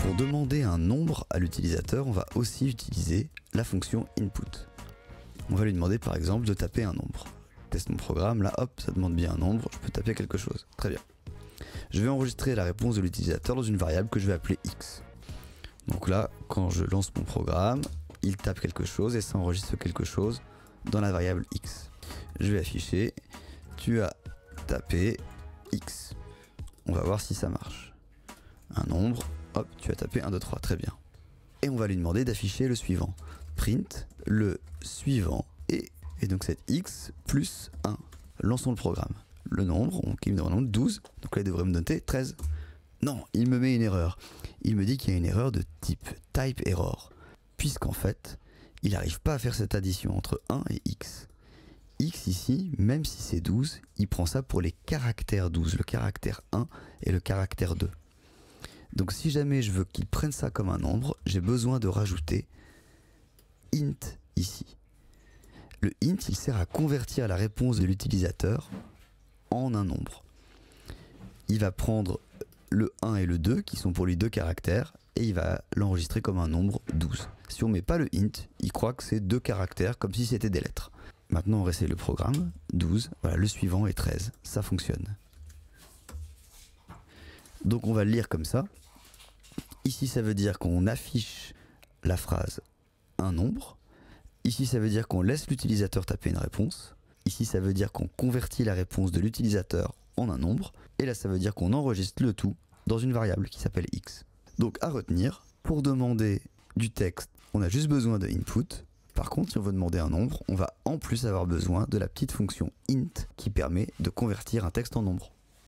Pour demander un nombre à l'utilisateur, on va aussi utiliser la fonction input. On va lui demander par exemple de taper un nombre. Teste mon programme, là hop, ça demande bien un nombre, je peux taper quelque chose. Très bien. Je vais enregistrer la réponse de l'utilisateur dans une variable que je vais appeler x. Donc là, quand je lance mon programme, il tape quelque chose et ça enregistre quelque chose dans la variable x. Je vais afficher, tu as tapé x. On va voir si ça marche. Un nombre, hop, tu as tapé 1, 2, 3, très bien. Et on va lui demander d'afficher le suivant. Print le suivant et donc c'est x plus 1. Lançons le programme. Le nombre, il me demande 12, donc là il devrait me donner 13. Non, il me met une erreur. Il me dit qu'il y a une erreur de type error, puisqu'en fait, il n'arrive pas à faire cette addition entre 1 et x. X ici, même si c'est 12, il prend ça pour les caractères 12, le caractère 1 et le caractère 2. Donc si jamais je veux qu'il prenne ça comme un nombre, j'ai besoin de rajouter int ici. Le int, il sert à convertir la réponse de l'utilisateur en un nombre. Il va prendre le 1 et le 2, qui sont pour lui 2 caractères, et il va l'enregistrer comme un nombre 12. Si on met pas le int, il croit que c'est 2 caractères, comme si c'était des lettres. Maintenant on réessaye le programme, 12, voilà, le suivant est 13, ça fonctionne. Donc on va le lire comme ça. Ici ça veut dire qu'on affiche la phrase un nombre. Ici ça veut dire qu'on laisse l'utilisateur taper une réponse. Ici ça veut dire qu'on convertit la réponse de l'utilisateur en un nombre. Et là ça veut dire qu'on enregistre le tout dans une variable qui s'appelle x. Donc à retenir, pour demander du texte, on a juste besoin de input. Par contre, si on veut demander un nombre, on va en plus avoir besoin de la petite fonction int qui permet de convertir un texte en nombre.